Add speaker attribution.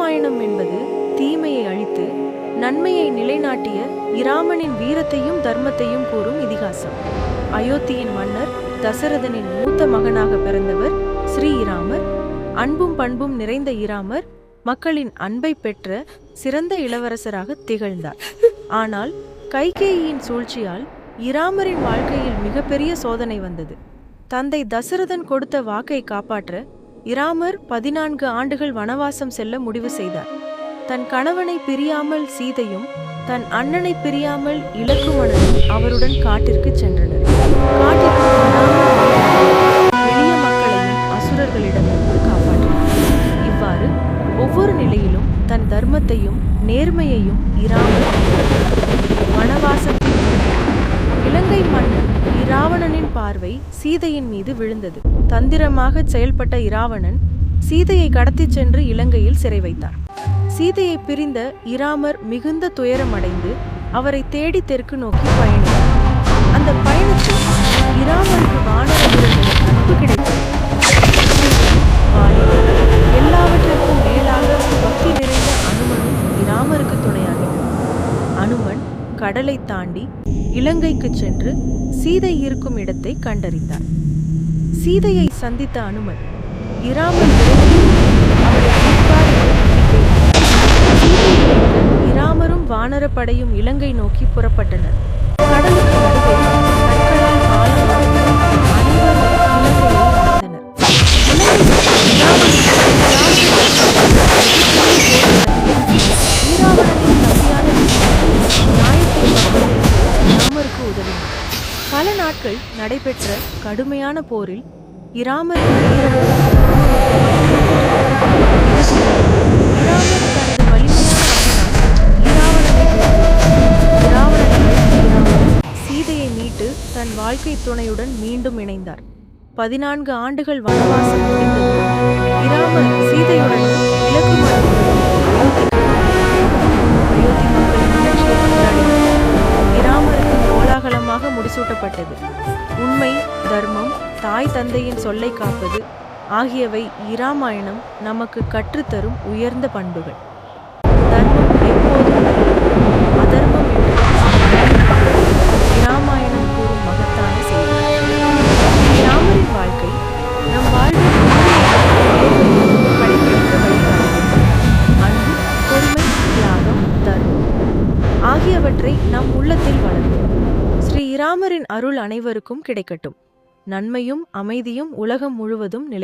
Speaker 1: இராமாயணம் என்பது தீமையை அழித்து நன்மையை நிலைநாட்டிய இராமனின் வீரத்தையும் தர்மத்தையும் கூறும் இதிகாசம். அயோத்தியின் மன்னர் தசரதனின் மூத்த மகனாக பிறந்தவர் ஸ்ரீராமர். அன்பும் பண்பும் நிறைந்த இராமர் மக்களின் அன்பை பெற்ற சிறந்த இளவரசராக திகழ்ந்தார். ஆனால் கைகேயியின் சூழ்ச்சியால் இராமரின் வாழ்க்கையில் மிகப்பெரிய சோதனை வந்தது. தந்தை தசரதன் கொடுத்த வாக்கை காப்பாற்ற இராமர் 14 ஆண்டுகள் வனவாசம் செல்ல முடிவு செய்தார். தன் கணவனை பிரியாமல் சீதையும் தன் அண்ணனை பிரியாமல் இலக்குவனும் அவருடன் காட்டிற்கு சென்றனர். காட்டிற்கு எளிய மக்களையும் அசுரர்களிடமிருந்து காப்பாற்றினார். இவ்வாறு ஒவ்வொரு நிலையிலும் தன் தர்மத்தையும் நேர்மையையும் இராமர் வனவாசத்தின் இலங்கை மன்னன் இராவணனின் பார்வை சீதையின் மீது விழுந்தது. தந்திரமாக செயல்பட்ட இராவணன் சீதையை கடத்திச் சென்று இலங்கையில் சிறை வைத்தார். சீதையை பிரிந்த இராமர் மிகுந்த துயரமடைந்து அவரை தேடி தெற்கு நோக்கி பயணித்தார். அந்த பயணத்தில் இராமருக்கு வானர வீரர்களின் நட்பு கிடைத்தது. எல்லாவற்றிற்கும் மேலாக பக்தி நிறைந்த அனுமனும் இராமருக்கு துணையாகினார். அனுமன் கடலை தாண்டி இலங்கைக்கு சென்று சீதை இருக்கும் இடத்தை கண்டறிந்தார். சீதையை சந்தித்த அனுமன் இராமர் இராமரும் வானரப்படையும் இலங்கை நோக்கி புறப்பட்டனர். கடலுக்கு நடுவே கற்களால் பாலம் அனைவரும் இலங்கையை அடைந்தனர். இராமருக்கு உதவினார். பல நாட்கள் நடைபெற்ற கடுமையான போரில் இராமர் தனது சீதையை மீட்டு தன் வாழ்க்கை துணையுடன் மீண்டும் இணைந்தார். 14 ஆண்டுகள் வனவாசம் முடிந்தது. இராமர் சீதையுடன் அயோத்தி மக்களின் முயற்சியை கொண்டாடினார். இராமருக்கு கோலாகலமாக முடிசூட்டப்பட்டது. உண்மை, தர்மம், தாய் தந்தையின் சொல்லை காப்பது ஆகியவை இராமாயணம் நமக்கு கற்றுத்தரும் உயர்ந்த பண்புகள். தர்மம் எப்போதும் அதர்மம் என்று இராமாயணம் கூறும் மகத்தான செய்தி. இராமரின் வாழ்க்கை நம் வாழ்வில் கடைபிடிக்க வழிகாட்டுகிறது. அன்பு, பொறுமை, தியாகம், தர்மம் ஆகியவற்றை நம் உள்ளத்தில் வளர்க்கும். ஸ்ரீ இராமரின் அருள் அனைவருக்கும் கிடைக்கட்டும். நன்மையும் அமைதியும் உலகம் முழுவதும் நிலை